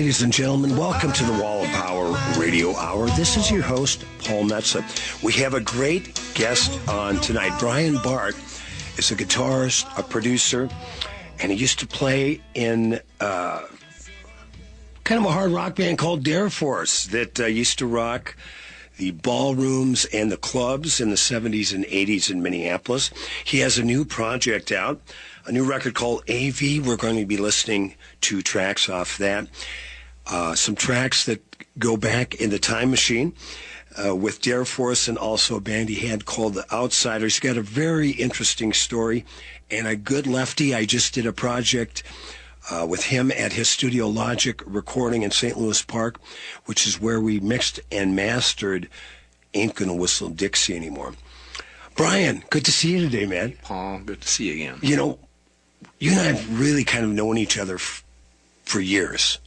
Ladies and gentlemen, welcome to the Wall of Power Radio Hour. This is your host, Paul Metza. We have a great guest on tonight. Brian Bart is a guitarist, a producer, and he used to play in kind of a hard rock band called Dare Force that used to rock the ballrooms and the clubs in the 70s and 80s in Minneapolis. He has a new project out, a new record called AV. We're going to be listening to tracks off that. Some tracks that go back in the time machine with Dare Force, and also a band he had called The Outsiders. He's got a very interesting story and a good lefty. I just did a project with him at his Studio Logic recording in St. Louis Park, which is where we mixed and mastered Ain't Gonna Whistle Dixie Anymore. Brian, good to see you today, man. Paul, good to see you again. You know, you and I have really kind of known each other for years.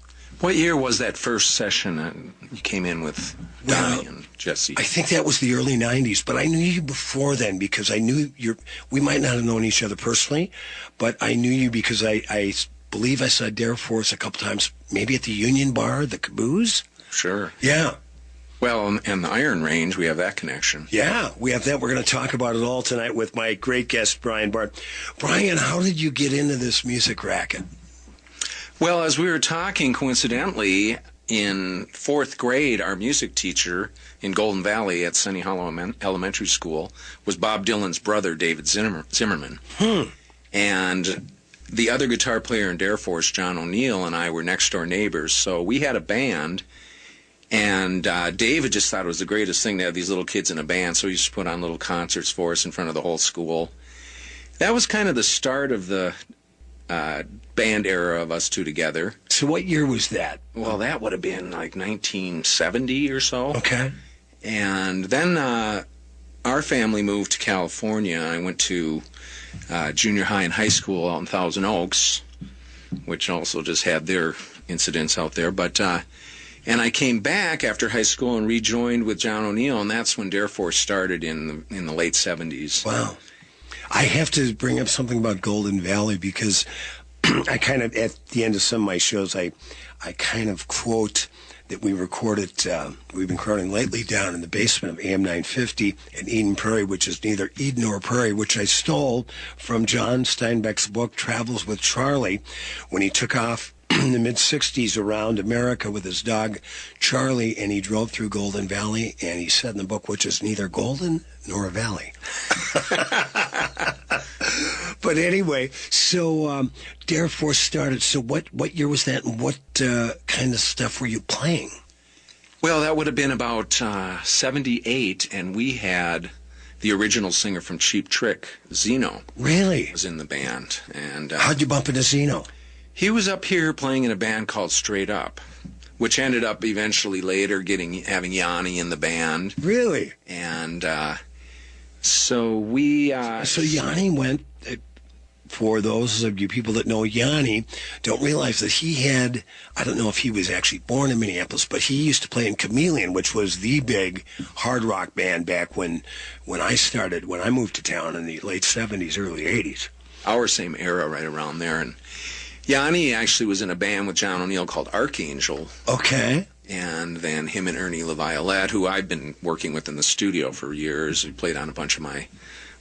What year was that first session you came in with Donnie and Jesse? I think that was the early 90s, but I knew you before then because I knew we might not have known each other personally, but I knew you because I believe I saw Dare Force a couple times, maybe at the Union Bar, the Caboose. Sure. Yeah. Well, and the Iron Range, we have that connection. Yeah, we have that. We're going to talk about it all tonight with my great guest, Brian Bart. Brian, how did you get into this music racket? Well, as we were talking, coincidentally, in fourth grade, our music teacher in Golden Valley at Sunny Hollow Elementary School was Bob Dylan's brother, David Zimmerman. And the other guitar player in Dare Force, John O'Neill, and I were next-door neighbors, so we had a band, and David just thought it was the greatest thing to have these little kids in a band, so he used to put on little concerts for us in front of the whole school. That was kind of the start of the band era of us two together. So what year was that? Well, that would have been like 1970 or so. Okay. And then our family moved to California. I went to junior high and high school out in Thousand Oaks, which also just had their incidents out there. But and I came back after high school and rejoined with John O'Neill, and that's when Dare Force started in the late 70s. Wow. I have to bring up something about Golden Valley because I kind of, at the end of some of my shows, I kind of quote that we recorded, we've been recording lately down in the basement of AM 950 in Eden Prairie, which is neither Eden nor Prairie, which I stole from John Steinbeck's book, Travels with Charlie, when he took off in the mid-'60s around America with his dog Charlie, and he drove through Golden Valley, and he said in the book, which is neither golden nor a valley. But anyway, so Dare Force started. So what year was that, and what kind of stuff were you playing? Well, that would have been about 78, and we had the original singer from Cheap Trick, Zeno. Really? Was in the band. And how'd you bump into Zeno? He was up here playing in a band called Straight Up, which ended up eventually later having Yanni in the band. Really? And so we... so Yanni went... For those of you people that know Yanni, don't realize that he had, I don't know if he was actually born in Minneapolis, but he used to play in Chameleon, which was the big hard rock band back when I started, when I moved to town in the late 70s, early 80s. Our same era right around there. And Yanni actually was in a band with John O'Neill called Archangel. Okay. And then him and Ernie LaViolette, who I've been working with in the studio for years. He played on a bunch of my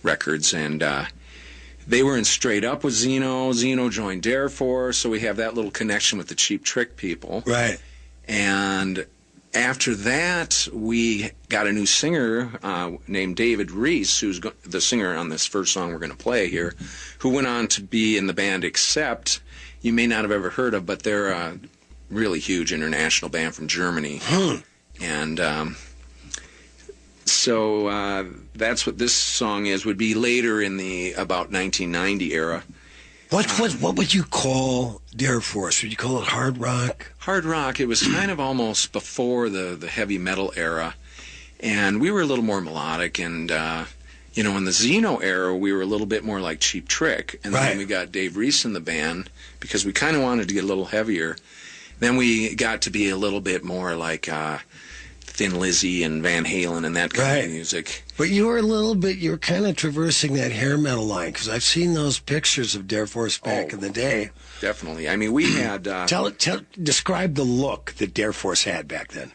records, and they were in Straight Up with Zeno. Zeno joined Dare Force, so we have that little connection with the Cheap Trick people. Right. And after that, we got a new singer named David Reese, who's the singer on this first song we're going to play here, who went on to be in the band Accept. You may not have ever heard of, but they're a really huge international band from Germany. And so that's what this song is. Would be later in the about 1990 era. What would you call Dare Force? Would you call it hard rock? Hard rock. It was kind of almost before the heavy metal era, and we were a little more melodic. And in the Zeno era, we were a little bit more like Cheap Trick. And then we got Dave Reese in the band because we kind of wanted to get a little heavier. Then we got to be a little bit more like Thin Lizzy and Van Halen and that kind of music. But you were kind of traversing that hair metal line, because I've seen those pictures of Dare Force back in the day. Definitely. I mean, we had... describe the look that Dare Force had back then.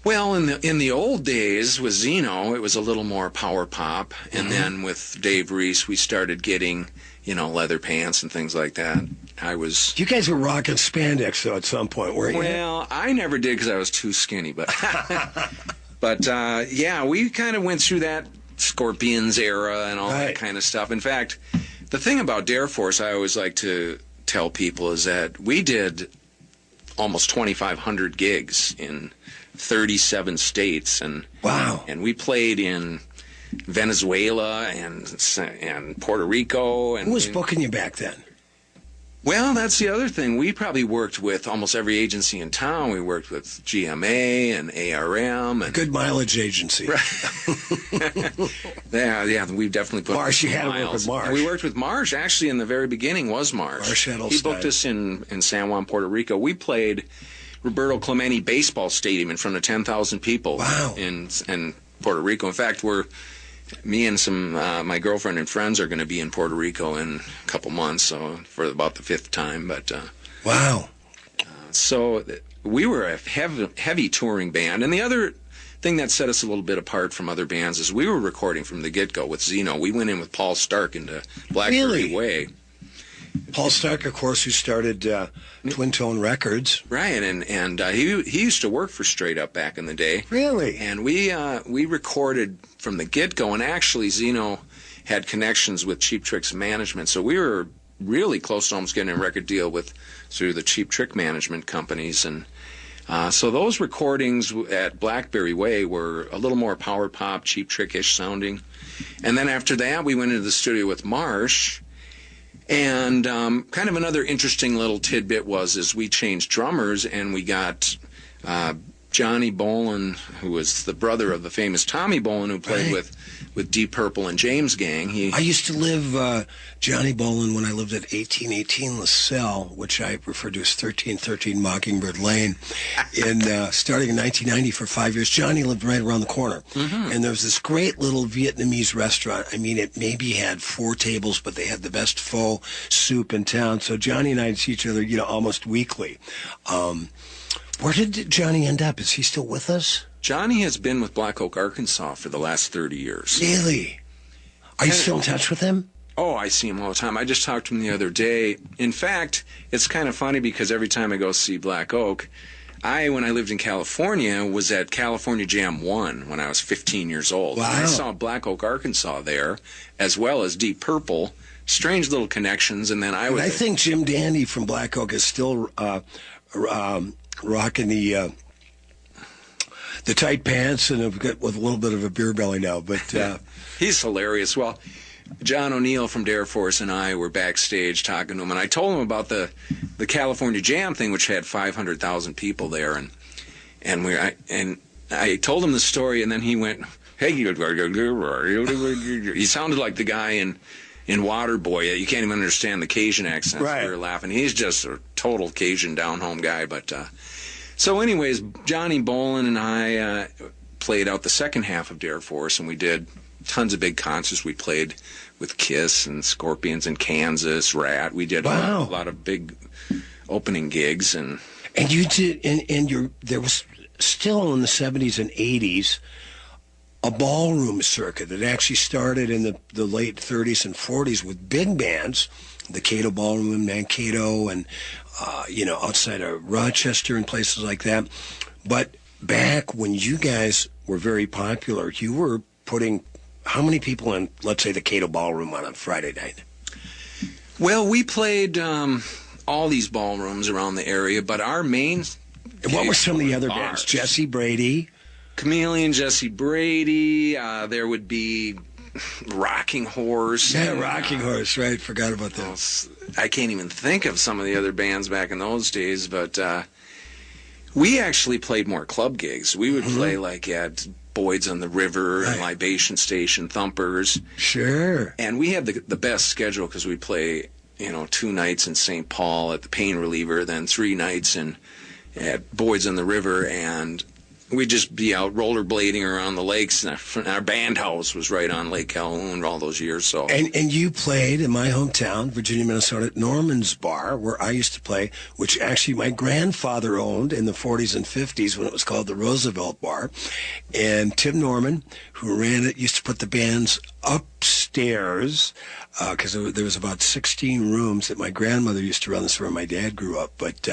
Well, in the old days with Zeno, it was a little more power pop, and then with Dave Reese, we started getting, leather pants and things like that. You guys were rocking spandex though at some point, weren't you? Well, I never did because I was too skinny, but yeah, we kind of went through that Scorpions era and all that kind of stuff. In fact, the thing about Dare Force I always like to tell people is that we did almost 2,500 gigs in 37 states, and wow, and we played in Venezuela and Puerto Rico. And who was booking you back then? Well, that's the other thing. We probably worked with almost every agency in town. We worked with GMA and ARM. And good mileage agency. yeah, we've definitely put Marsh. You had to work with Marsh. We worked with Marsh. Actually, in the very beginning was Marsh. He booked us in San Juan, Puerto Rico. We played Roberto Clemente Baseball Stadium in front of 10,000 people. Wow. In Puerto Rico. In fact, me and some my girlfriend and friends are going to be in Puerto Rico in a couple months, so for about the 5th time. But wow! So we were a heavy touring band, and the other thing that set us a little bit apart from other bands is we were recording from the get-go with Zeno. We went in with Paul Stark into Blackberry Way. Paul Stark, of course, who started Twin Tone Records. Right, and he used to work for Straight Up back in the day. Really? And we recorded from the get-go, and actually Zeno had connections with Cheap Trick's management, so we were really close to almost getting a record deal through the Cheap Trick management companies. And so those recordings at Blackberry Way were a little more power pop, Cheap Trick-ish sounding. And then after that, we went into the studio with Marsh. And kind of another interesting little tidbit is we changed drummers, and we got Johnny Bolin, who was the brother of the famous Tommy Bolin, who played with Deep Purple and James Gang. I used to live Johnny Bolin when I lived at 1818 LaSalle, which I refer to as 1313 Mockingbird Lane. And starting in 1990 for 5 years, Johnny lived right around the corner. And there was this great little Vietnamese restaurant. I mean, it maybe had 4 tables, but they had the best pho soup in town. So Johnny and I would see each other, almost weekly. Where did Johnny end up? Is he still with us? Johnny has been with Black Oak, Arkansas for the last 30 years. Really? Are you still in touch with him? Oh, I see him all the time. I just talked to him the other day. In fact, it's kind of funny because every time I go see Black Oak, when I lived in California, was at California Jam 1 when I was 15 years old. Wow. And I saw Black Oak, Arkansas there, as well as Deep Purple. Strange little connections. And then I think Jim Dandy from Black Oak is still rocking the tight pants and with a little bit of a beer belly now, but he's hilarious. Well, John O'Neill from Dare Force and I were backstage talking to him, and I told him about the California Jam thing, which had 500,000 people there, and I told him the story, and then he went, "Hey," he sounded like the guy in Waterboy. You can't even understand the Cajun accent. Right. So we were laughing. He's just a total Cajun down-home guy. But so anyways, Johnny Bolin and I played out the second half of Dare Force, and we did tons of big concerts. We played with Kiss and Scorpions in Kansas, Rat. We did a lot of big opening gigs. And you did, and there was still in the 70s and 80s a ballroom circuit that actually started in the late 30s and 40s with big bands, the Cato Ballroom in Mankato and, outside of Rochester and places like that. But back when you guys were very popular, you were putting how many people in, let's say, the Cato Ballroom on a Friday night? Well, we played all these ballrooms around the area, but our main... And what were some of the other bands? Jesse Brady? Chameleon, Jesse Brady. There would be Rocking Horse. Yeah, Rocking Horse, right. Forgot about that. I can't even think of some of the other bands back in those days, but we actually played more club gigs. We would play like at Boyd's on the River and Libation Station, Thumpers. Sure. And we had the best schedule because we'd play, 2 nights in St. Paul at the Pain Reliever, then 3 nights at Boyd's on the River, and we'd just be out rollerblading around the lakes. And our band house was right on Lake Calhoun all those years. So And you played in my hometown, Virginia, Minnesota, at Norman's Bar, where I used to play, which actually my grandfather owned in the 40s and 50s when it was called the Roosevelt Bar. And Tim Norman, who ran it, used to put the bands upstairs because there was about 16 rooms that my grandmother used to run. This is where my dad grew up. But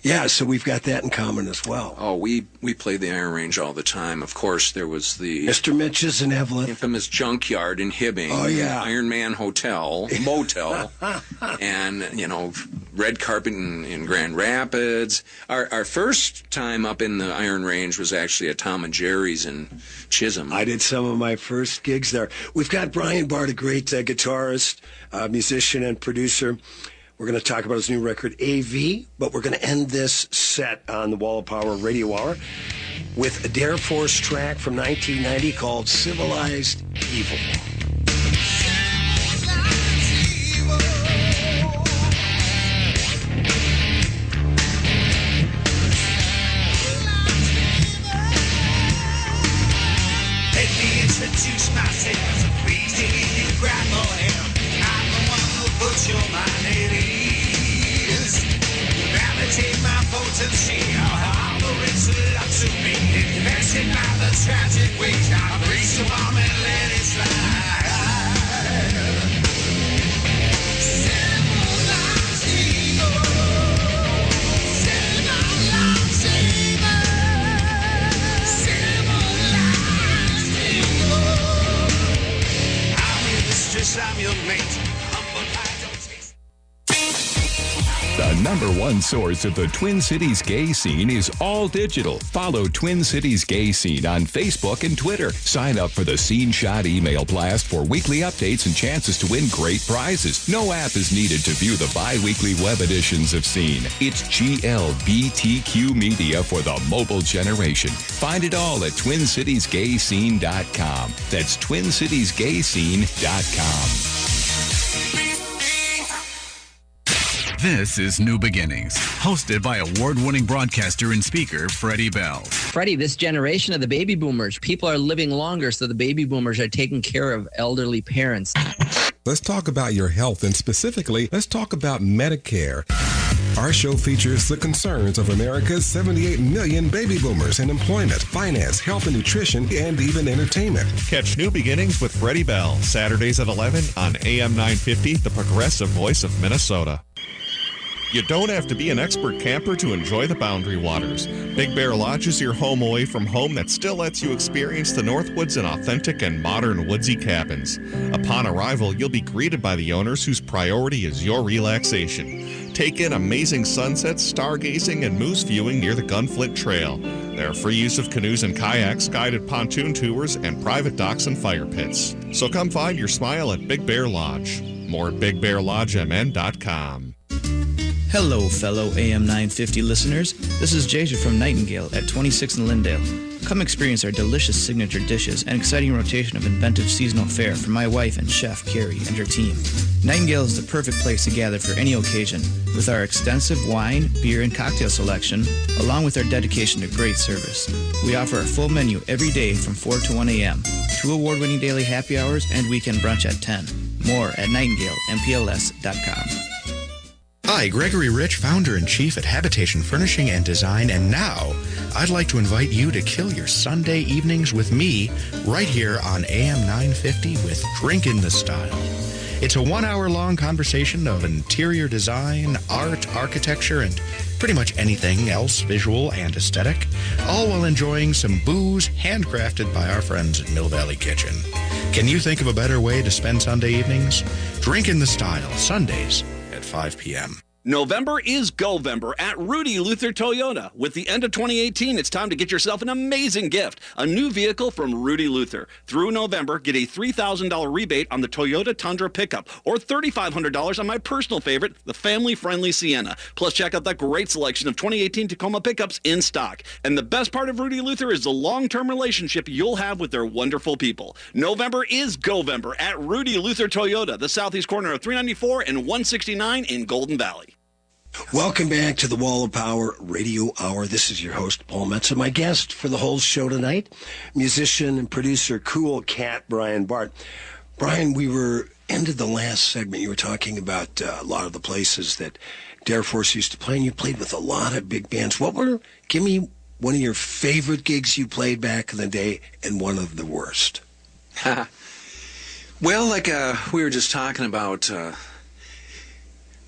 yeah, so we've got that in common as well. Oh, we played the Iron Range all the time. Of course, there was the Mr. Mitch's in Evelyn. infamous Junkyard in Hibbing. Oh, yeah. Iron Man Hotel, Motel, and, red carpet in Grand Rapids. Our first time up in the Iron Range was actually at Tom and Jerry's in Chisholm. I did some of my first gigs there. We've got Brian Bart, a great guitarist, musician, and producer. We're going to talk about his new record, AV, but we're going to end this set on the Wall of Power Radio Hour with a Dare Force track from 1990 called Civilized Evil. Let me introduce myself, so please take it and grab my hand. I'm the one who puts your mind at ease. Validate my potency, how the rich love to me. Invested by the tragic ways, now brace your arm and let it slide. Civilized evil. Civilized evil. Civilized evil. I'm your mistress, I'm your mate. Humble pie don't taste. The number one source of the Twin Cities gay scene is all digital. Follow Twin Cities Gay Scene on Facebook and Twitter. Sign up for the Scene Shot email blast for weekly updates and chances to win great prizes. No app is needed to view the bi-weekly web editions of Scene. It's GLBTQ media for the mobile generation. Find it all at TwinCitiesGayScene.com. That's TwinCitiesGayScene.com. This is New Beginnings, hosted by award-winning broadcaster and speaker Freddie Bell. Freddie, this generation of the baby boomers, people are living longer, so the baby boomers are taking care of elderly parents. Let's talk about your health, and specifically, let's talk about Medicare. Our show features the concerns of America's 78 million baby boomers in employment, finance, health and nutrition, and even entertainment. Catch New Beginnings with Freddie Bell, Saturdays at 11 on AM 950, the progressive voice of Minnesota. You don't have to be an expert camper to enjoy the Boundary Waters. Big Bear Lodge is your home away from home that still lets you experience the Northwoods in authentic and modern woodsy cabins. Upon arrival, you'll be greeted by the owners whose priority is your relaxation. Take in amazing sunsets, stargazing, and moose viewing near the Gunflint Trail. There are free use of canoes and kayaks, guided pontoon tours, and private docks and fire pits. So come find your smile at Big Bear Lodge. More at BigBearLodgeMN.com. Hello, fellow AM 950 listeners. This is Jaja from Nightingale at 26 in Lindale. Come experience our delicious signature dishes and exciting rotation of inventive seasonal fare from my wife and chef, Carrie, and her team. Nightingale is the perfect place to gather for any occasion, with our extensive wine, beer, and cocktail selection, along with our dedication to great service. We offer a full menu every day from 4 to 1 a.m., 2 award-winning daily happy hours, and weekend brunch at 10. More at nightingalempls.com. Hi, Gregory Rich, founder and chief at Habitation Furnishing and Design, and now I'd like to invite you to kill your Sunday evenings with me right here on AM 950 with Drink in the Style. It's a 1 hour-long conversation of interior design, art, architecture, and pretty much anything else visual and aesthetic, all while enjoying some booze handcrafted by our friends at Mill Valley Kitchen. Can you think of a better way to spend Sunday evenings? Drink in the Style, Sundays at 5 p.m. November is Govember at Rudy Luther Toyota. With the end of 2018, it's time to get yourself an amazing gift, a new vehicle from Rudy Luther. Through November, get a $3,000 rebate on the Toyota Tundra pickup or $3,500 on my personal favorite, the family-friendly Sienna. Plus, check out that great selection of 2018 Tacoma pickups in stock. And the best part of Rudy Luther is the long-term relationship you'll have with their wonderful people. November is Govember at Rudy Luther Toyota, the southeast corner of 394 and 169 in Golden Valley. Welcome back to the Wall of Power Radio Hour. This is your host, Paul Metsa. My guest for the whole show tonight, musician and producer, Cool Cat Brian Bart. Brian, we were ended the last segment. You were talking about a lot of the places that Dare Force used to play, and you played with a lot of big bands. Give me one of your favorite gigs you played back in the day and one of the worst. Well, like we were just talking about,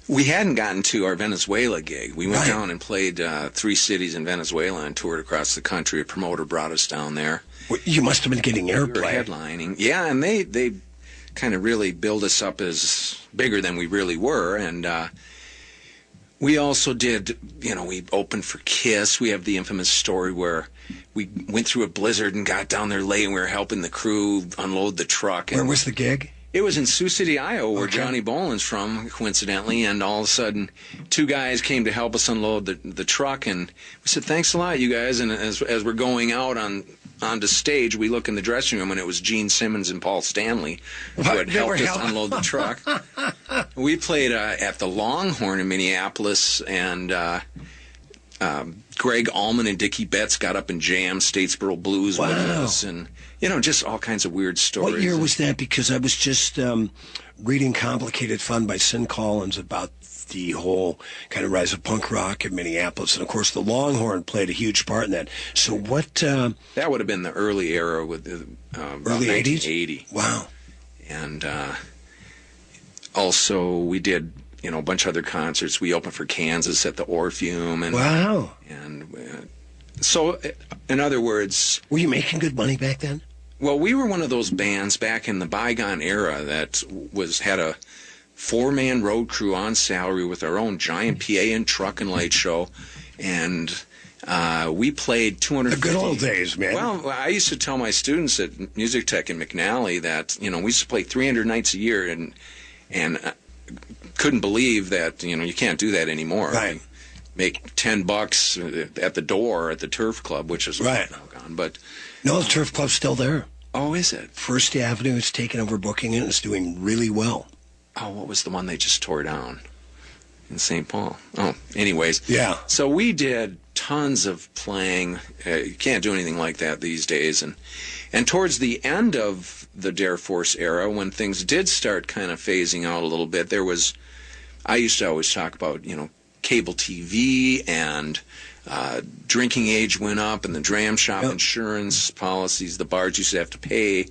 we hadn't gotten to our Venezuela gig. We went down and played 3 cities in Venezuela and toured across the country. A promoter brought us down there. Well, you must have been getting airplay. We were headlining. Yeah, and they kind of really build us up as bigger than we really were. And we also did, we opened for Kiss. We have the infamous story where we went through a blizzard and got down there late, and we were helping the crew unload the truck. Where was the gig? It was in Sioux City, Iowa, where Johnny Boland's from, coincidentally, and all of a sudden 2 guys came to help us unload the truck, and we said, thanks a lot, you guys. And as we're going out onto stage, we look in the dressing room, and it was Gene Simmons and Paul Stanley who had helped us unload the truck. We played at the Longhorn in Minneapolis, and Greg Allman and Dickie Betts got up and jammed Statesboro Blues with us, and just all kinds of weird stories. What year was that? Because I was just reading Complicated Fun by Sin Collins about the whole kind of rise of punk rock in Minneapolis, and of course the Longhorn played a huge part in that. So what? That would have been the early era with early 80s. 1980. Wow. And also we did a bunch of other concerts. We opened for Kansas at the Orpheum. And, wow. And so, in other words... Were you making good money back then? Well, we were one of those bands back in the bygone era that had a 4-man road crew on salary with our own giant PA and truck and light show. And we played 250... The good old days, man. Well, I used to tell my students at Music Tech in McNally that, we used to play 300 nights a year, and couldn't believe that you can't do that anymore. Right. Make $10 at the door at the Turf Club, which is right. Gone. But no, the Turf Club's still there. Oh, is it? First Avenue is taking over booking it and it's doing really well. Oh, what was the one they just tore down in St. Paul? Oh, anyways. Yeah. So we did tons of playing. You can't do anything like that these days. And towards the end of the Dare Force era, when things did start kind of phasing out a little bit, I used to always talk about, cable TV, and drinking age went up, and the dram shop insurance policies, the bars used to have to pay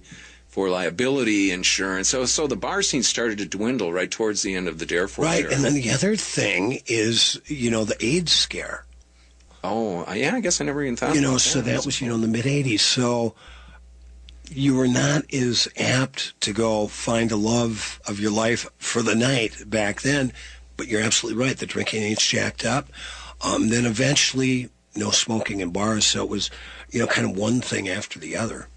for liability insurance. So the bar scene started to dwindle right towards the end of the Dare Force era. Right, and then the other thing is, the AIDS scare. Oh, yeah, I guess I never even thought about that. So that was, in the mid-'80s. So you were not as apt to go find a love of your life for the night back then, but you're absolutely right. The drinking age jacked up. Then eventually, no smoking in bars, so it was, kind of one thing after the other.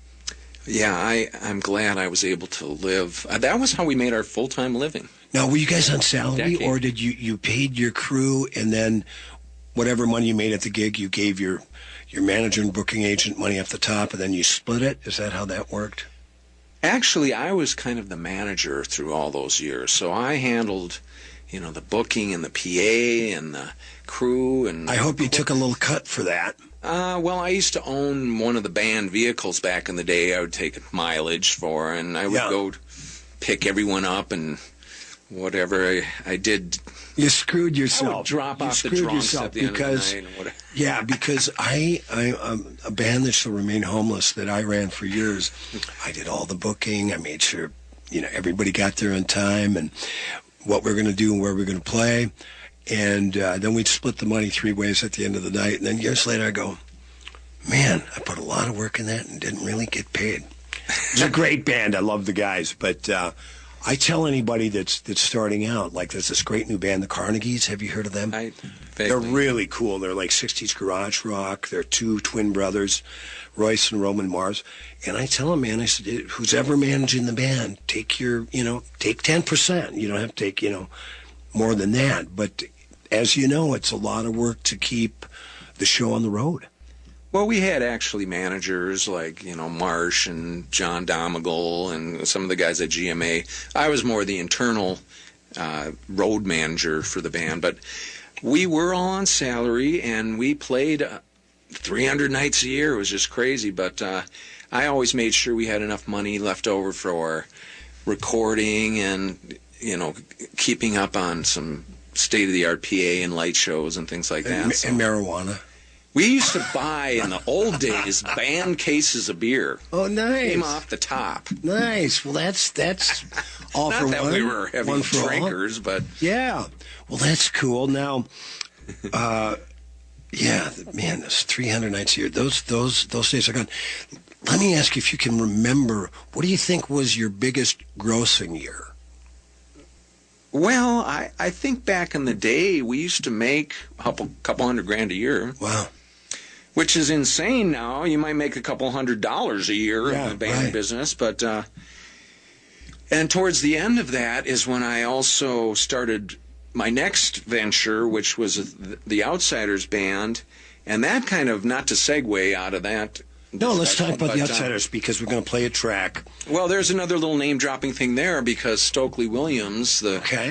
Yeah, I'm glad I was able to live. That was how we made our full-time living. Now, were you guys on salary, or did you paid your crew, and then whatever money you made at the gig, you gave your manager and booking agent money up the top, and then you split it? Is that how that worked? Actually, I was kind of the manager through all those years, so I handled, the booking and the PA and the crew. And I hope you took a little cut for that. Well, I used to own one of the band vehicles back in the day. I would take mileage for, and I would go pick everyone up and whatever I did. You screwed yourself. I would drop off the drunks at the end of the night. And whatever. Yeah, because I'm a band that shall remain homeless that I ran for years. I did all the booking. I made sure everybody got there on time and what we're going to do and where we're going to play. And then we'd split the money 3 ways at the end of the night. And then years later I go, man, I put a lot of work in that and didn't really get paid. It's a great band. I love the guys. But I tell anybody that's starting out, like there's this great new band, the Carnegies. Have you heard of them? They're really cool. They're like 60s garage rock. They're 2 twin brothers, Royce and Roman Mars. And I tell them, man, I said, who's ever managing the band, take take 10%. You don't have to take, more than that. But as you know, it's a lot of work to keep the show on the road. Well, we had actually managers like, Marsh and John Domagal and some of the guys at GMA. I was more the internal road manager for the band. But We were all on salary, and we played 300 nights a year. It was just crazy, but I always made sure we had enough money left over for recording and, keeping up on some state-of-the-art PA and light shows and things like that. And marijuana. We used to buy, in the old days, band cases of beer. Oh, nice. Came off the top. Nice. Well, that's all Not for that one. we were heavy drinkers, but... Yeah. Well, that's cool. Now, yeah, man, those 300 nights a year, those days are gone. Let me ask you if you can remember, what do you think was your biggest grossing year? Well, I think back in the day, we used to make a couple $100,000 a year. Wow. Which is insane now. You might make a couple $100 a year in the band business, but and towards the end of that is when I also started my next venture, which was the Outsiders Band, and that kind of, not to segue out of that. No, let's talk about the Outsiders because we're going to play a track. Well, there's another little name-dropping thing there because Stokely Williams,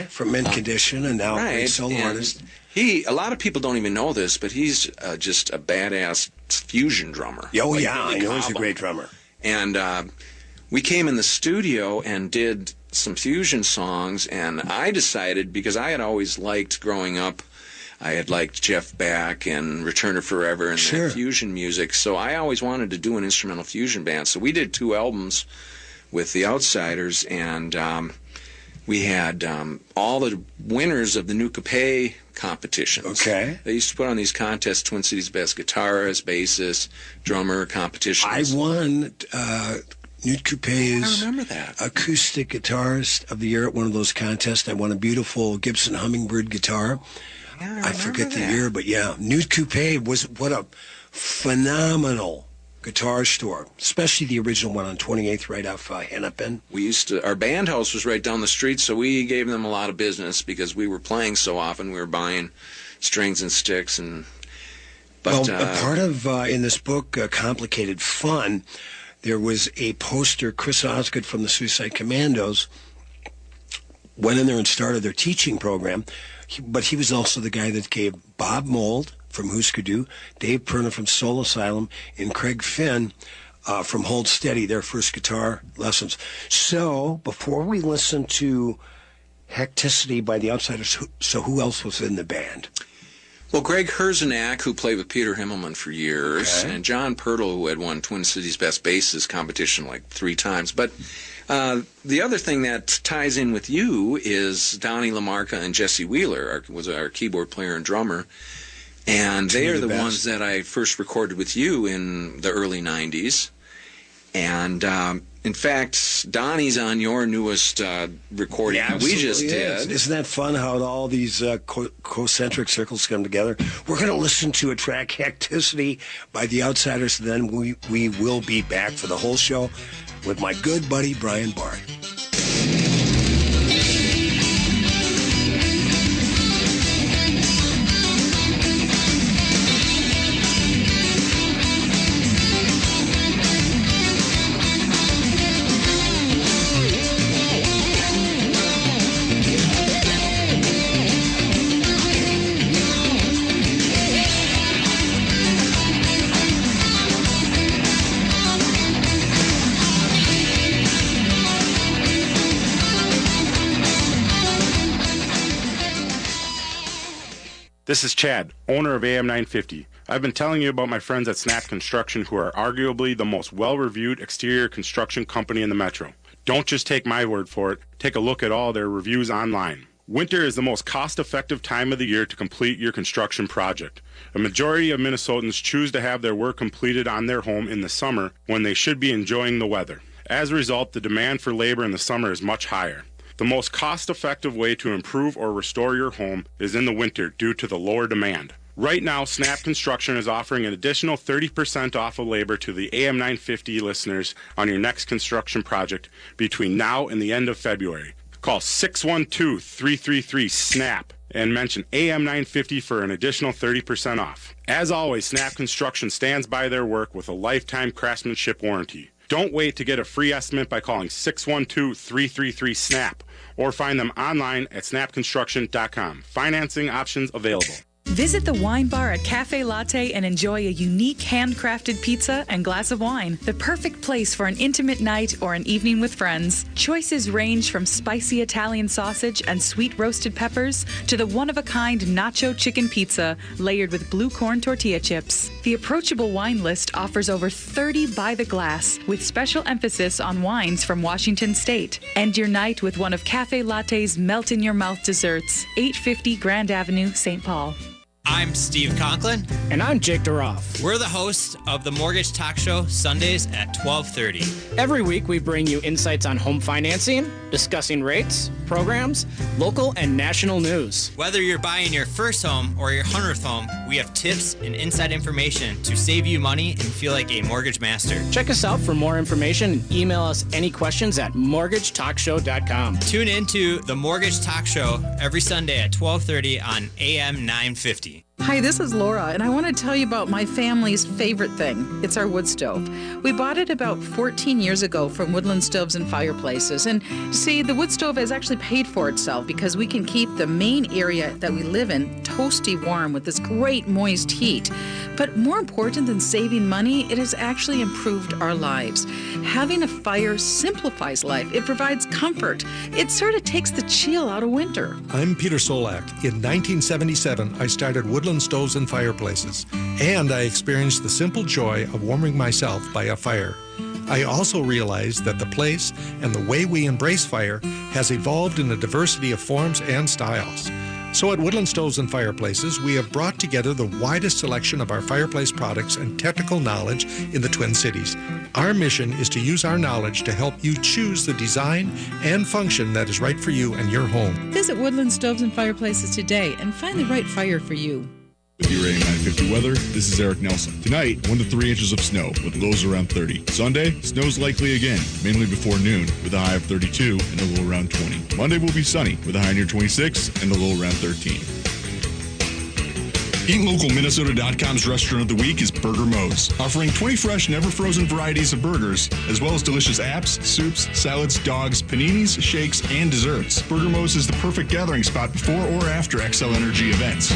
from Mint Condition and now a solo artist. A lot of people don't even know this, but he's just a badass fusion drummer. Oh, yeah, I know he's a great drummer. And we came in the studio and did some fusion songs, and I decided, because I had always liked growing up, I had liked Jeff Beck and Return of Forever and that fusion music, so I always wanted to do an instrumental fusion band. So we did 2 albums with the Outsiders, and we had all the winners of the New Capay competitions. Okay. They used to put on these contests, Twin Cities Best Guitarist, Bassist, Drummer competitions. I won Newt Coupé's I remember that. Acoustic Guitarist of the Year at one of those contests. I won a beautiful Gibson Hummingbird guitar. Yeah, I forget the year, but yeah, Newt Coupé was what a phenomenal guitar store, especially the original one on 28th right off Hennepin. Our band house was right down the street, so we gave them a lot of business because we were playing so often. We were buying strings and sticks. But part of, in this book, Complicated Fun, there was a poster. Chris Osgood from the Suicide Commandos went in there and started their teaching program, but he was also the guy that gave Bob Mould from Husker Du, Dave Perna from Soul Asylum, and Craig Finn from Hold Steady, their first guitar lessons. So, before we listen to Hecticity by the Outsiders, who else was in the band? Well, Greg Herzenak, who played with Peter Himmelman for years, and John Pirtle, who had won Twin Cities Best Bassist competition like 3 times. But the other thing that ties in with you is Donnie LaMarca and Jesse Wheeler, was our keyboard player and drummer. And they are the ones that I first recorded with you in the early 90s. And, in fact, Donnie's on your newest recording that we just did. Isn't that fun how all these concentric circles come together? We're going to listen to a track, Hecticity by the Outsiders, and then we will be back for the whole show with my good buddy, Brian Bart. This is Chad, owner of AM 950. I've been telling you about my friends at Snap Construction, who are arguably the most well-reviewed exterior construction company in the metro. Don't just take my word for it. Take a look at all their reviews online. Winter is the most cost-effective time of the year to complete your construction project. A majority of Minnesotans choose to have their work completed on their home in the summer when they should be enjoying the weather. As a result, the demand for labor in the summer is much higher. The most cost-effective way to improve or restore your home is in the winter due to the lower demand. Right now, Snap Construction is offering an additional 30% off of labor to the AM 950 listeners on your next construction project between now and the end of February. Call 612-333-SNAP and mention AM 950 for an additional 30% off. As always, Snap Construction stands by their work with a lifetime craftsmanship warranty. Don't wait to get a free estimate by calling 612-333-SNAP or find them online at snapconstruction.com. Financing options available. Visit the wine bar at Cafe Latte and enjoy a unique handcrafted pizza and glass of wine. The perfect place for an intimate night or an evening with friends. Choices range from spicy Italian sausage and sweet roasted peppers to the one-of-a-kind nacho chicken pizza layered with blue corn tortilla chips. The approachable wine list offers over 30 by the glass with special emphasis on wines from Washington State. End your night with one of Cafe Latte's melt-in-your-mouth desserts. 850 Grand Avenue, St. Paul. I'm Steve Conklin. And I'm Jake DeRoff. We're the hosts of the Mortgage Talk Show, Sundays at 12:30. Every week we bring you insights on home financing, discussing rates, programs, local and national news. Whether you're buying your first home or your 100th home, we have tips and inside information to save you money and feel like a mortgage master. Check us out for more information and email us any questions at mortgagetalkshow.com. Tune in to the Mortgage Talk Show every Sunday at 12:30 on AM 950. Hi, this is Laura, and I want to tell you about my family's favorite thing. It's our wood stove. We bought it about 14 years ago from Woodland Stoves and Fireplaces. And see, the wood stove has actually paid for itself because we can keep the main area that we live in toasty warm with this great moist heat. But more important than saving money, it has actually improved our lives. Having a fire simplifies life. It provides comfort. It sort of takes the chill out of winter. I'm Peter Solak. In 1977, I started Woodland Stoves and Fireplaces, and I experienced the simple joy of warming myself by a fire. I also realized that the place and the way we embrace fire has evolved in a diversity of forms and styles. So at Woodland Stoves and Fireplaces, we have brought together the widest selection of our fireplace products and technical knowledge in the Twin Cities. Our mission is to use our knowledge to help you choose the design and function that is right for you and your home. Visit Woodland Stoves and Fireplaces today and find the right fire for you. With your AM 950 weather, this is Eric Nelson. Tonight, 1 to 3 inches of snow with lows around 30. Sunday, snow's likely again, mainly before noon with a high of 32 and a low around 20. Monday will be sunny with a high near 26 and a low around 13. EatLocalMinnesota.com's restaurant of the week is Burger Mo's, offering 20 fresh, never frozen varieties of burgers, as well as delicious apps, soups, salads, dogs, paninis, shakes, and desserts. Burger Mo's is the perfect gathering spot before or after XL Energy events.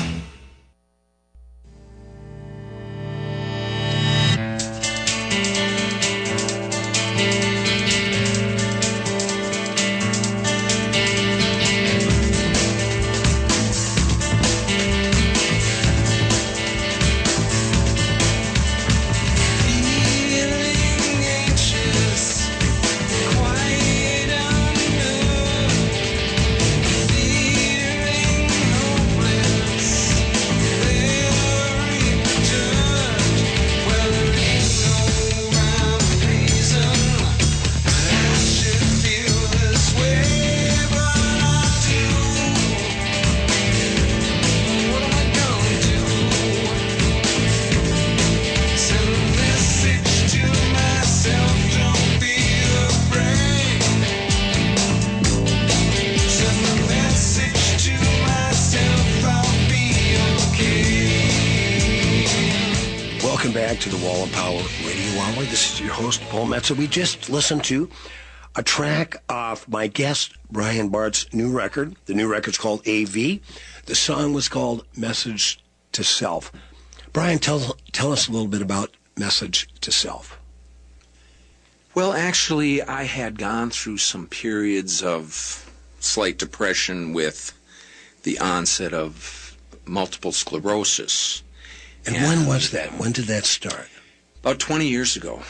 To the Wall of Power Radio Hour. This is your host, Paul Metza. We just listened to a track off my guest, Brian Bart's new record. The new record's called AV. The song was called Message to Self. Brian, tell us a little bit about Message to Self. Well, actually, I had gone through some periods of slight depression with the onset of multiple sclerosis. And when was that? When did that start? About 20 years ago.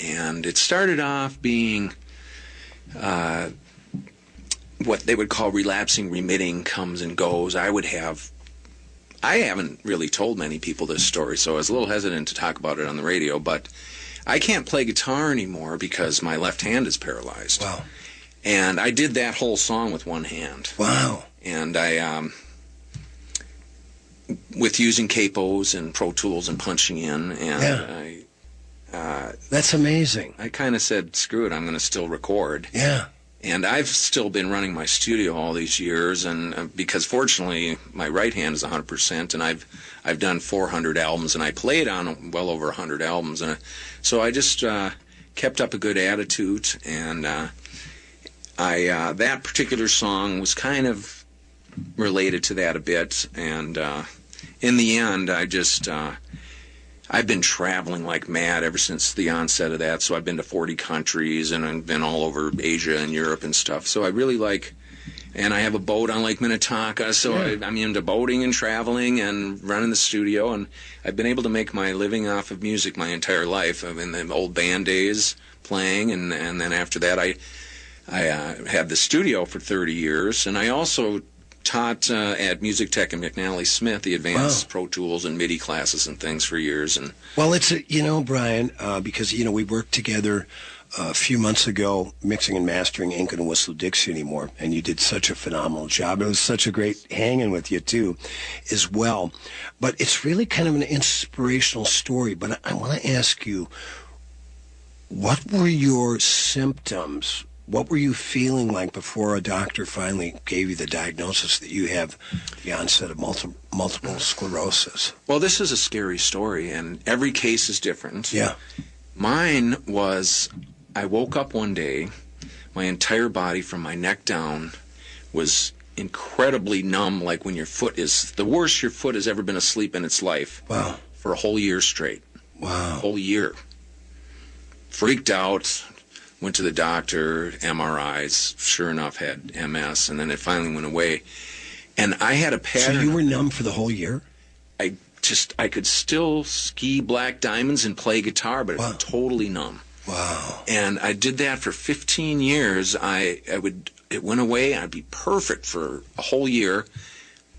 And it started off being what they would call relapsing, remitting, comes and goes. I haven't really told many people this story, so I was a little hesitant to talk about it on the radio, but I can't play guitar anymore because my left hand is paralyzed. Wow. And I did that whole song with one hand. Wow. And I... with using capos and Pro Tools and punching in, and that's amazing. I kind of said, screw it, I'm going to still record. Yeah. And I've still been running my studio all these years, and because fortunately my right hand is 100%, and I've done 400 albums, and I played on well over 100 albums, and so I just kept up a good attitude, and that particular song was kind of related to that a bit, and in the end, I've been traveling like mad ever since the onset of that. So I've been to 40 countries, and I've been all over Asia and Europe and stuff. So I really like, and I have a boat on Lake Minnetonka, so I'm into boating and traveling and running the studio, and I've been able to make my living off of music my entire life. I'm in the old band days playing, and then after that I had the studio for 30 years, and I also taught at Music Tech and McNally Smith the advanced Pro Tools and MIDI classes and things for years. And well, it's Brian, because we worked together a few months ago mixing and mastering Ain't Gonna Whistle Dixie Anymore, and you did such a phenomenal job. It was such a great hanging with you too as well. But it's really kind of an inspirational story. But I want to ask you, what were your symptoms? What were you feeling like before a doctor finally gave you the diagnosis that you have the onset of multiple sclerosis? Well, this is a scary story, and every case is different. Yeah. Mine was, I woke up one day, my entire body from my neck down was incredibly numb, like when your foot is, the worst your foot has ever been asleep in its life. Wow. For a whole year straight. Wow. A whole year. Freaked out. Went to the doctor, MRIs, sure enough had MS, and then it finally went away. And I had a pattern. So you were numb for the whole year? I could still ski black diamonds and play guitar, but it was totally numb. Wow. And I did that for 15 years. It went away, and I'd be perfect for a whole year.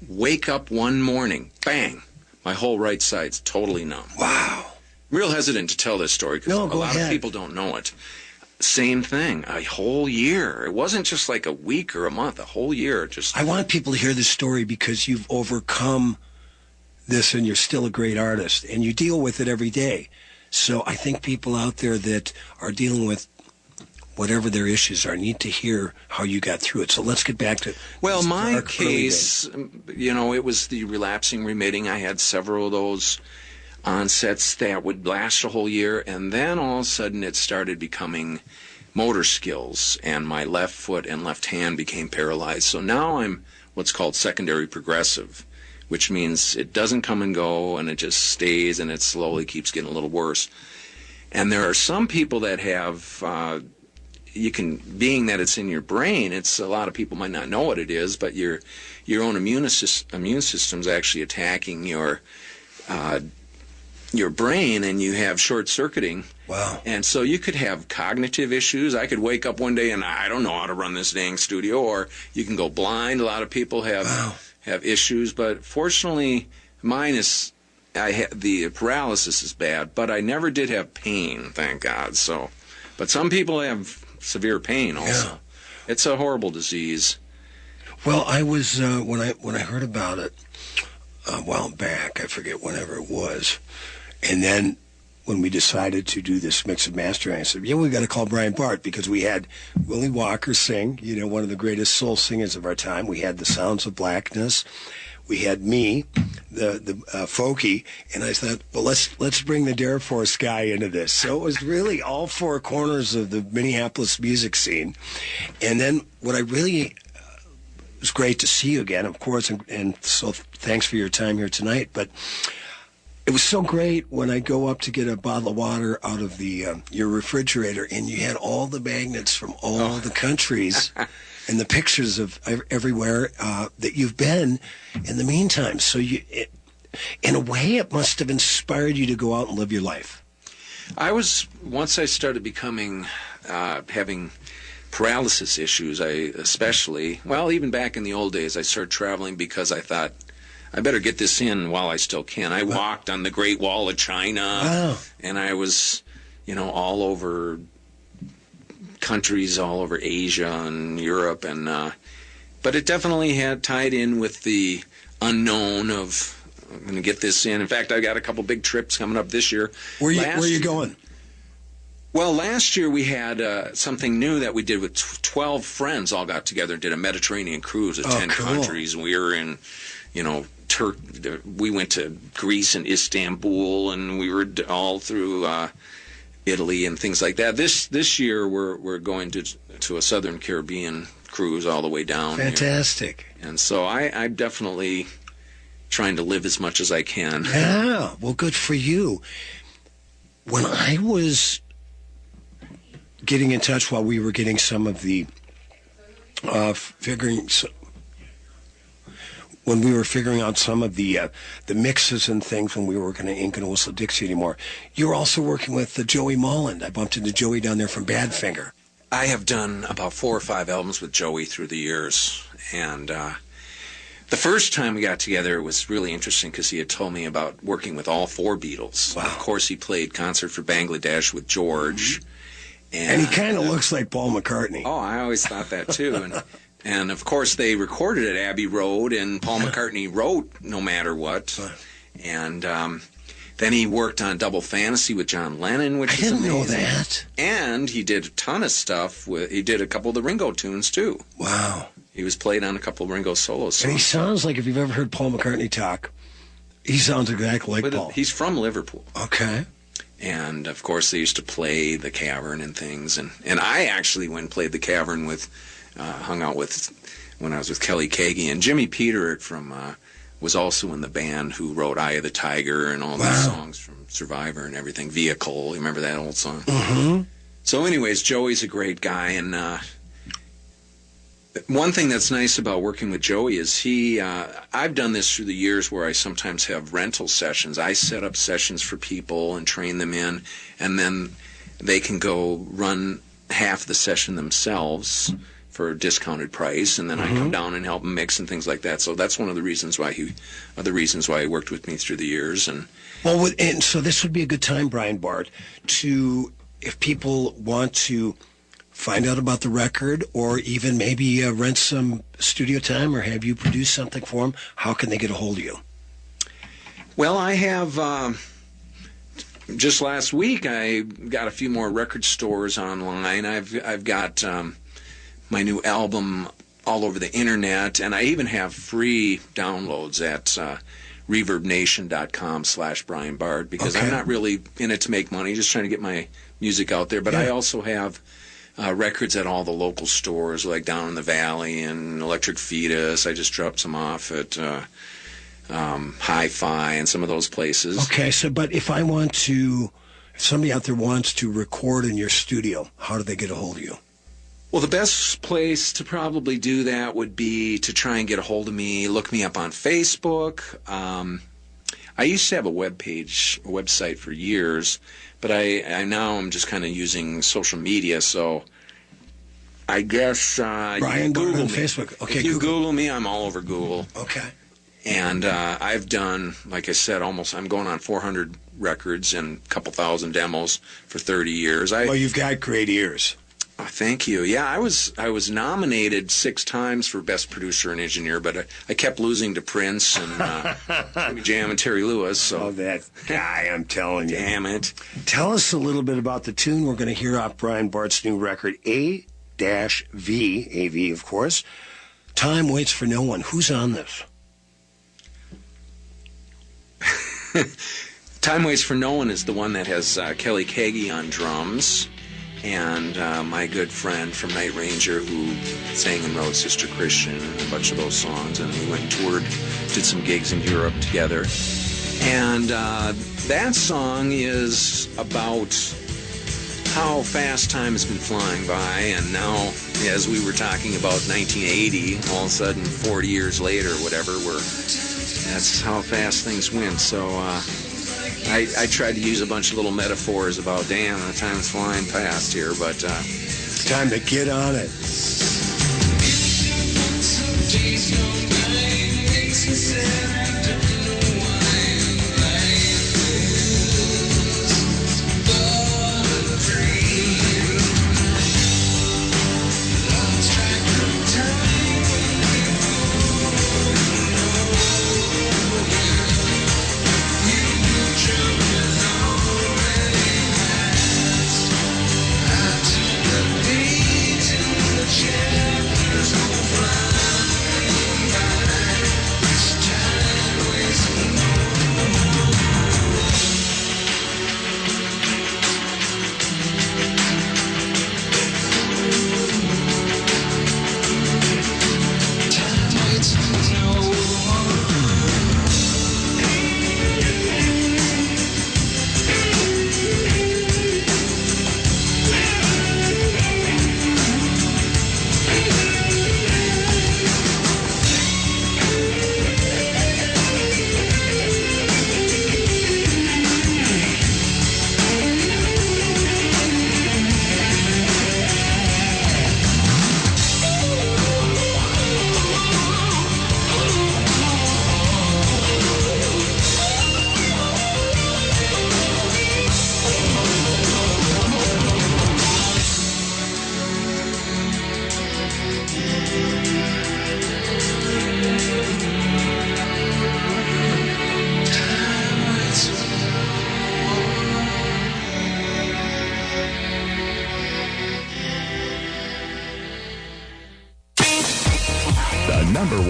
Wake up one morning, bang, my whole right side's totally numb. Wow. Real hesitant to tell this story because a lot of people don't know it. Same thing, a whole year. It wasn't just like a week or a month, a whole year. I want people to hear this story because you've overcome this and you're still a great artist and you deal with it every day. So I think people out there that are dealing with whatever their issues are need to hear how you got through it. So let's get back to my case, it was the relapsing remitting. I had several of those onsets that would last a whole year, and then all of a sudden it started becoming motor skills, and my left foot and left hand became paralyzed. So now I'm what's called secondary progressive, which means it doesn't come and go, and it just stays, and it slowly keeps getting a little worse. And there are some people that have, being that it's in your brain, it's a lot of people might not know what it is, but your own immune system's actually attacking your brain, and you have short-circuiting. Wow. And so you could have cognitive issues. I could wake up one day and I don't know how to run this dang studio, or you can go blind. A lot of people have issues, but fortunately mine is, the paralysis is bad, but I never did have pain, thank God. So, but some people have severe pain also. Yeah. It's a horrible disease. Well, I was, when I heard about it a while back, I forget whenever it was, and then when we decided to do this mix and mastering, I said, we got to call Brian Bart, because we had Willie Walker sing, one of the greatest soul singers of our time. We had the Sounds of Blackness. We had me, the folky, and I thought, well, let's bring the Dare Force guy into this. So it was really all four corners of the Minneapolis music scene. And then what I really, it was great to see you again, of course, and so thanks for your time here tonight. But it was so great when I go up to get a bottle of water out of your refrigerator, and you had all the magnets from all the countries and the pictures of everywhere that you've been in the meantime. So in a way, it must have inspired you to go out and live your life. Once I started becoming, having paralysis issues, even back in the old days, I started traveling because I thought, I better get this in while I still can. I walked on the Great Wall of China, and I was, all over countries, all over Asia and Europe, and but it definitely had tied in with the unknown of, I'm going to get this in. In fact, I got a couple big trips coming up this year. Where are you going? Well, last year we had something new that we did with 12 friends all got together and did a Mediterranean cruise of 10 countries. We were in, we went to Greece and Istanbul, and we were all through Italy and things like that. This year we're going to a Southern Caribbean cruise all the way down. Fantastic. Here. And so I'm definitely trying to live as much as I can. Yeah, well, good for you. When I was getting in touch while we were getting some of the when we were figuring out some of the mixes and things when we were going to Ain't Gonna Whistle Dixie anymore, you were also working with Joey Molland. I bumped into Joey down there from Badfinger. I have done about 4 or 5 albums with Joey through the years, and the first time we got together, it was really interesting because he had told me about working with all 4 Beatles. Wow. Of course, he played Concert for Bangladesh with George. And he kind of looks like Paul McCartney. Oh, I always thought that, too. And of course, they recorded at Abbey Road, and Paul McCartney wrote No Matter What. And then he worked on Double Fantasy with John Lennon, which is amazing. I didn't know that. And he did a ton of stuff. He did a couple of the Ringo tunes, too. Wow. He was played on a couple of Ringo solo songs. And he sounds like, if you've ever heard Paul McCartney talk, he sounds exactly like Paul. He's from Liverpool. Okay. And, of course, they used to play the Cavern and things. And I actually went and played the Cavern with, hung out with, when I was with Kelly Kagi. And Jimmy Peterick was also in the band who wrote Eye of the Tiger and all those songs from Survivor and everything. Vehicle, you remember that old song? Mm-hmm. So anyways, Joey's a great guy. And one thing that's nice about working with Joey is I've done this through the years where I sometimes have rental sessions. I set up sessions for people and train them in, and then they can go run half the session themselves for a discounted price, and then I come down and help them mix and things like that. So that's one of the reasons why he worked with me through the years. And so this would be a good time, Brian Bart, if people want to find out about the record, or even maybe rent some studio time, or have you produce something for them, how can they get a hold of you? Well, I have, just last week, I got a few more record stores online. I've got my new album all over the internet, and I even have free downloads at ReverbNation.com/Brian Bart, because I'm not really in it to make money, just trying to get my music out there. But I also have records at all the local stores, like down in the Valley and Electric Fetus. I just dropped some off at Hi-Fi and some of those places. Okay, but if somebody out there wants to record in your studio, how do they get a hold of you? Well, the best place to probably do that would be to try and get a hold of me. Look me up on Facebook. I used to have a website for years, but I now I'm just kind of using social media. So I guess Brian Google on Facebook. Okay, if you Google me, I'm all over Google. Okay. And I've done, like I said, I'm going on 400 records and a couple thousand demos for 30 years. Well, you've got great ears. Oh, thank you. Yeah, I was nominated 6 times for Best Producer and Engineer, but I kept losing to Prince and Jimmy Jam and Terry Lewis. So that guy, I'm telling you. Damn it. Tell us a little bit about the tune we're going to hear off Brian Bart's new record, A-V, A-V, of course. Time Waits for No One. Who's on this? Time Waits for No One is the one that has Kelly Kagi on drums, and my good friend from Night Ranger who sang and wrote Sister Christian and a bunch of those songs, and we went and toured, did some gigs in Europe together. And that song is about how fast time has been flying by, and now, as we were talking about 1980, all of a sudden 40 years later, whatever, that's how fast things went. So I tried to use a bunch of little metaphors about, damn, the time's flying past here, but it's time to get on it.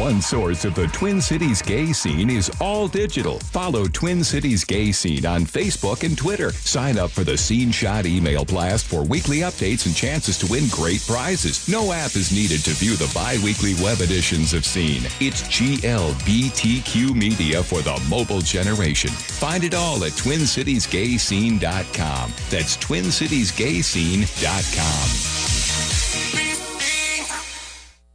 one source of the Twin Cities gay scene is all digital. Follow Twin Cities Gay Scene on Facebook and Twitter. Sign up for the Scene Shot email blast for weekly updates and chances to win great prizes. No app is needed to view the bi-weekly web editions of Scene. It's GLBTQ media for the mobile generation. Find it all at TwinCitiesGayScene.com. That's TwinCitiesGayScene.com.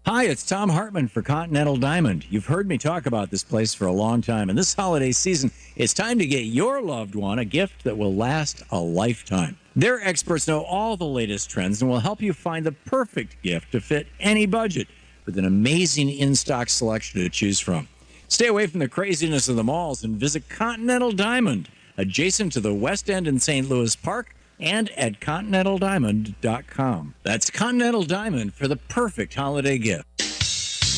Hi, it's Tom Hartman for Continental Diamond. You've heard me talk about this place for a long time, and this holiday season, it's time to get your loved one a gift that will last a lifetime. Their experts know all the latest trends and will help you find the perfect gift to fit any budget with an amazing in-stock selection to choose from. Stay away from the craziness of the malls and visit Continental Diamond, adjacent to the West End in St. Louis Park, and at ContinentalDiamond.com. That's Continental Diamond for the perfect holiday gift.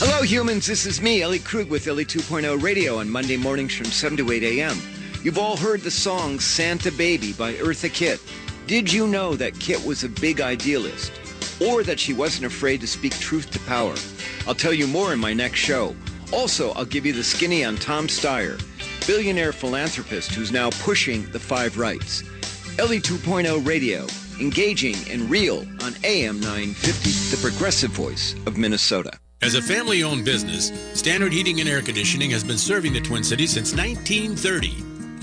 Hello, humans. This is me, Ellie Krug, with Ellie 2.0 Radio on Monday mornings from 7 to 8 a.m. You've all heard the song Santa Baby by Eartha Kitt. Did you know that Kitt was a big idealist? Or that she wasn't afraid to speak truth to power? I'll tell you more in my next show. Also, I'll give you the skinny on Tom Steyer, billionaire philanthropist who's now pushing the 5 rights. Ellie 2.0 Radio, engaging and real on AM 950, the progressive voice of Minnesota. As a family-owned business, Standard Heating and Air Conditioning has been serving the Twin Cities since 1930.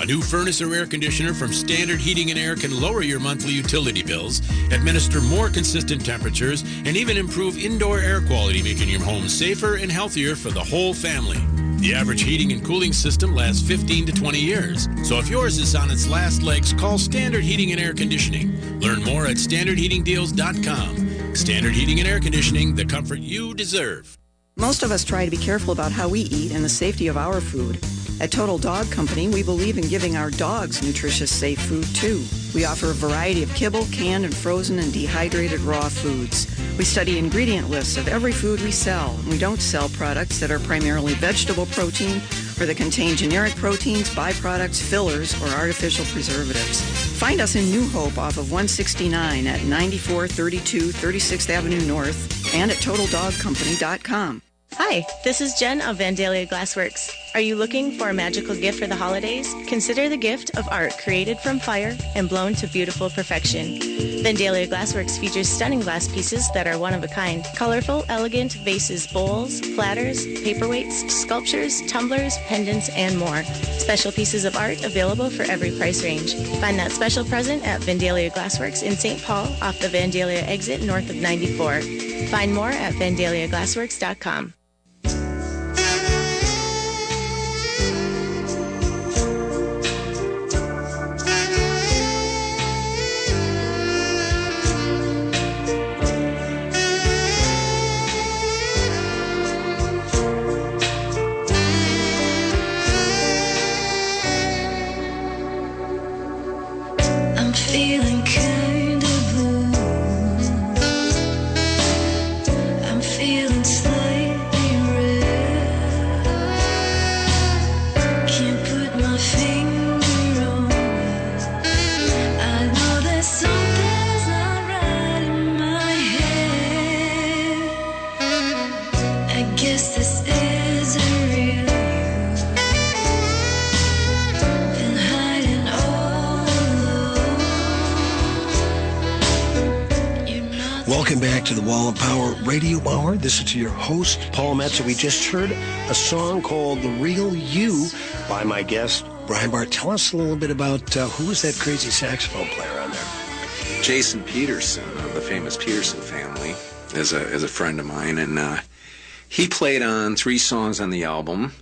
A new furnace or air conditioner from Standard Heating and Air can lower your monthly utility bills, administer more consistent temperatures, and even improve indoor air quality, making your home safer and healthier for the whole family. The average heating and cooling system lasts 15 to 20 years. So if yours is on its last legs, call Standard Heating and Air Conditioning. Learn more at standardheatingdeals.com. Standard Heating and Air Conditioning, the comfort you deserve. Most of us try to be careful about how we eat and the safety of our food. At Total Dog Company, we believe in giving our dogs nutritious, safe food, too. We offer a variety of kibble, canned and frozen and dehydrated raw foods. We study ingredient lists of every food we sell, and we don't sell products that are primarily vegetable protein or that contain generic proteins, byproducts, fillers, or artificial preservatives. Find us in New Hope off of 169 at 9432 36th Avenue North and at TotalDogCompany.com. Hi, this is Jen of Vandalia Glassworks. Are you looking for a magical gift for the holidays? Consider the gift of art created from fire and blown to beautiful perfection. Vandalia Glassworks features stunning glass pieces that are one of a kind. Colorful, elegant vases, bowls, platters, paperweights, sculptures, tumblers, pendants, and more. Special pieces of art available for every price range. Find that special present at Vandalia Glassworks in St. Paul off the Vandalia exit north of 94. Find more at VandaliaGlassworks.com. I'm feeling kinda blue. I'm feeling slightly red. Can't put my finger on it. I know that something's not right in my head. I guess this isn't real. Been hiding all Welcome back to the Wall of Power Radio Hour. This is your host, Paul Metzer. We just heard a song called The Real You by my guest, Brian Bart. Tell us a little bit about who was that crazy saxophone player on there? Jason Peterson of the famous Peterson family is a friend of mine, and he played on 3 songs on the album,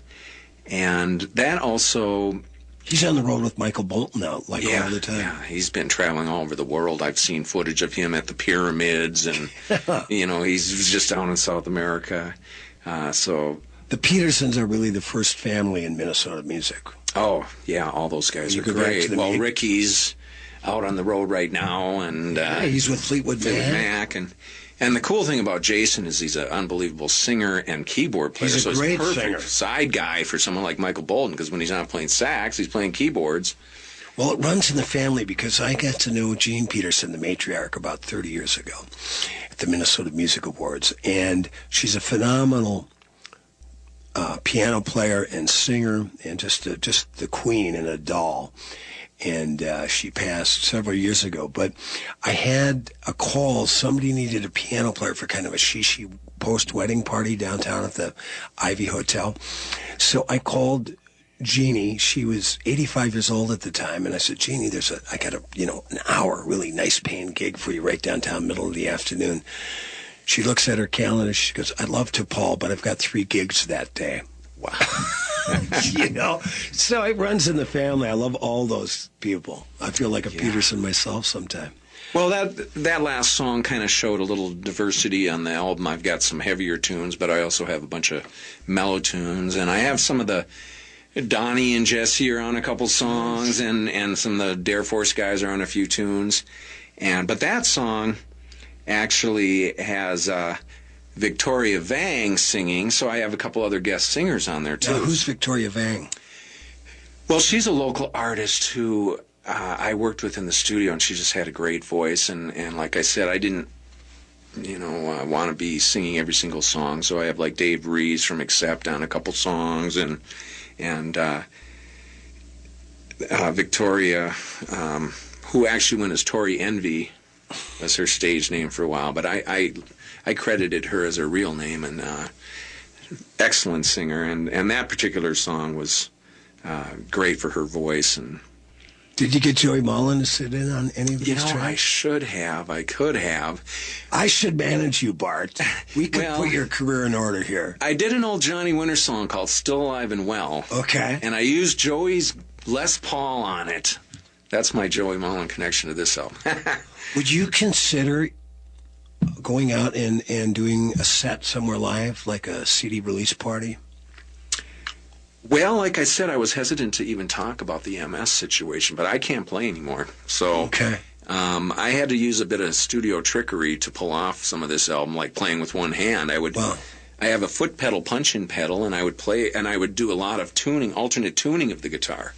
and that also... He's on the road with Michael Bolton now, all the time. Yeah, he's been traveling all over the world. I've seen footage of him at the pyramids, and, he's just down in South America. So the Petersons are really the first family in Minnesota music. Oh, yeah, all those guys You are go back great. to the Well, main- Ricky's out on the road right now, and he's with Fleetwood Mac. And the cool thing about Jason is he's an unbelievable singer and keyboard player. He's a so great he's a perfect singer. side guy for someone like Michael Bolton, because when he's not playing sax, he's playing keyboards. Well, it runs in the family because I got to know Jean Peterson, the matriarch, about 30 years ago at the Minnesota Music Awards. And she's a phenomenal piano player and singer, and just the queen and a doll. And she passed several years ago. But I had a call. Somebody needed a piano player for kind of a shishi post-wedding party downtown at the Ivy Hotel. So I called Jeannie. She was 85 years old at the time. And I said, Jeannie, I got an hour, really nice paying gig for you right downtown, middle of the afternoon. She looks at her calendar. She goes, I'd love to, Paul, but I've got 3 gigs that day. Wow. So it runs in the family. I love all those people. I feel like a Peterson myself sometime. Well, that last song kind of showed a little diversity on the album. I've got some heavier tunes, but I also have a bunch of mellow tunes, and I have some of the Donnie and Jesse are on a couple songs, and some of the Dare Force guys are on a few tunes. But that song actually has Victoria Vang singing, so I have a couple other guest singers on there too. Now, who's Victoria Vang? Well, she's a local artist who I worked with in the studio, and she just had a great voice. And like I said, I didn't, want to be singing every single song, so I have like Dave Rees from Accept on a couple songs, and Victoria, who actually went as Tori Envy, was her stage name for a while, but I credited her as her real name, and excellent singer, and that particular song was great for her voice. And did you get Joey Mullen to sit in on any of these tracks? I should have. I could have. I should manage you, Bart. We could put your career in order here. I did an old Johnny Winter song called Still Alive and Well. Okay. And I used Joey's Les Paul on it. That's my Joey Mullen connection to this album. Would you consider going out and doing a set somewhere live, like a CD release party? Well, like I said, I was hesitant to even talk about the MS situation, but I can't play anymore. So I had to use a bit of studio trickery to pull off some of this album, like playing with one hand. I have a foot pedal punch-in pedal, and I would play, and I would do a lot of tuning, alternate tuning of the guitar.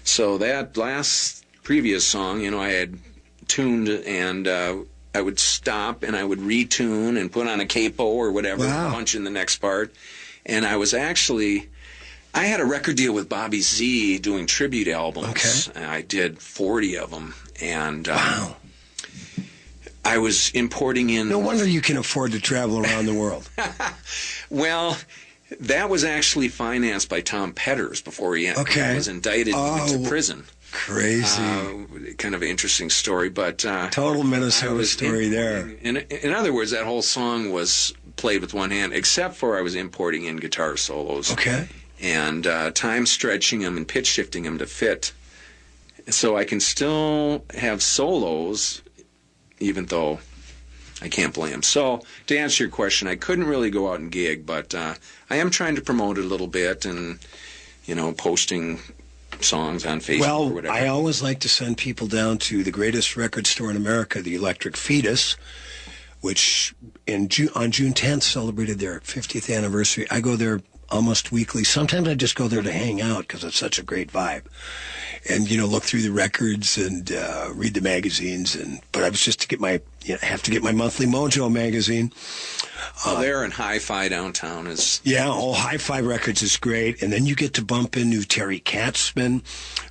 So that previous song, I had tuned, and I would stop and I would retune and put on a capo or whatever, punch in the next part. And I had a record deal with Bobby Z doing tribute albums. Okay. I did 40 of them. And I was importing in... No wonder you can afford to travel around the world. Well, that was actually financed by Tom Petters before he was indicted and went to prison. Crazy. Kind of an interesting story, but... total Minnesota story there. In other words, that whole song was played with one hand, except for I was importing in guitar solos. Okay. And time stretching them and pitch shifting them to fit. So I can still have solos, even though I can't play them. So, to answer your question, I couldn't really go out and gig, but I am trying to promote it a little bit and, posting songs on Facebook or whatever. I always like to send people down to the greatest record store in America, the Electric Fetus, which on June 10th celebrated their 50th anniversary. I go there almost weekly. Sometimes I just go there to hang out because it's such a great vibe. And, look through the records and read the magazines. But I was just to get I have to get my monthly Mojo magazine. There in Hi-Fi downtown is... Yeah, Hi-Fi Records is great. And then you get to bump into Terry Katzman,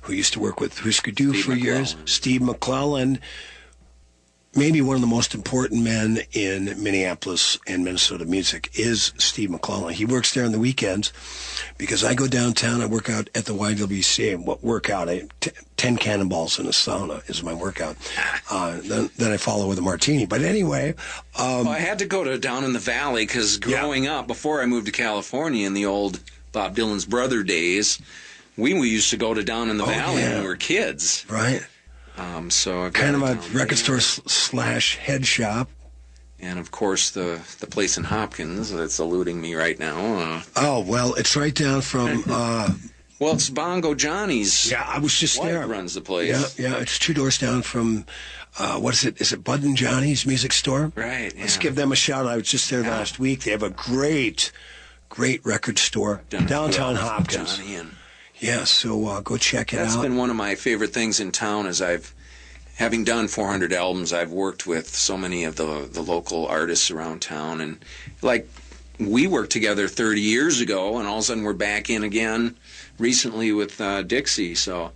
who used to work with Husker Du for years. Steve McClellan. Maybe one of the most important men in Minneapolis and Minnesota music is Steve McClellan. He works there on the weekends because I go downtown, I work out at the YWCA. What workout? 10 cannonballs in a sauna is my workout. Then I follow with a martini. But anyway... I had to go down in the valley because growing up, before I moved to California in the old Bob Dylan's brother days, we used to go to down in the valley when we were kids. Right. So I've kind of a record store / head shop. And, of course, the place in Hopkins that's eluding me right now. It's right down from... well, it's Bongo Johnny's. Yeah, I was just there. Runs the place. Yeah, it's 2 doors down from... what is it? Is it Bud and Johnny's music store? Right, yeah. Let's give them a shout. I was just there last week. They have a great record store downtown Hopkins. Yeah, so go check it out. That's been one of my favorite things in town is having done 400 albums, I've worked with so many of the local artists around town. And like we worked together 30 years ago, and all of a sudden we're back in again recently with Dixie. So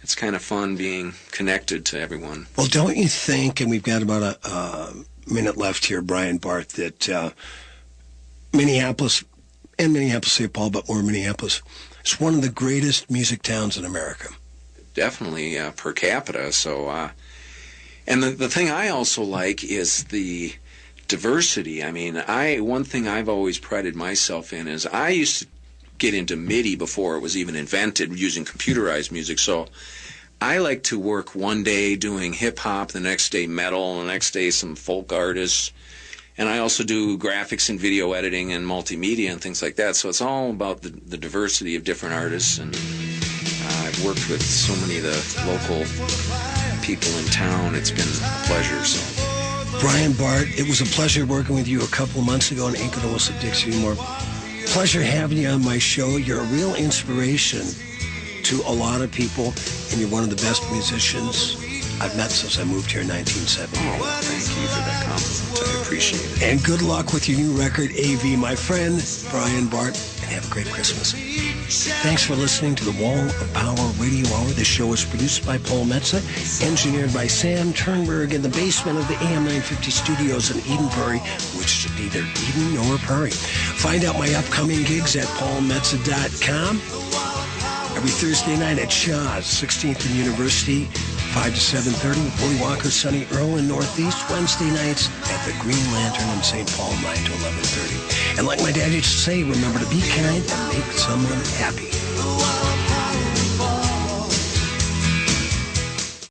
it's kind of fun being connected to everyone. Well, don't you think, and we've got about a minute left here, Brian Bart, that Minneapolis and Minneapolis-St. Paul, but more Minneapolis, is one of the greatest music towns in America? Definitely per capita. So, and the thing I also like is the diversity. I mean, one thing I've always prided myself in is I used to get into MIDI before it was even invented, using computerized music. So I like to work one day doing hip-hop, the next day metal, the next day some folk artists. And I also do graphics and video editing and multimedia and things like that. So it's all about the diversity of different artists. And I've worked with so many of the local people in town. It's been a pleasure. So, Brian Bart, it was a pleasure working with you a couple of months ago, and ain't gonna miss a Dixie anymore. Pleasure having you on my show. You're a real inspiration to a lot of people, and you're one of the best musicians I've met since I moved here in 1970. Oh, well, thank you for that compliment. I appreciate it. And good luck with your new record, AV, my friend, Brian Bart, and have a great Christmas. Thanks for listening to the Wall of Power Radio Hour. This show is produced by Paul Metza, engineered by Sam Turnberg in the basement of the AM 950 studios in Eden Prairie, which is neither Eden nor Prairie. Find out my upcoming gigs at paulmetza.com. Every Thursday night at Shaw's, 16th and University, 5 to 7:30 with Willie Walker, Sonny Earl in Northeast. Wednesday nights at the Green Lantern in St. Paul, 9 to 11:30. And like my dad used to say, remember to be kind and make someone happy.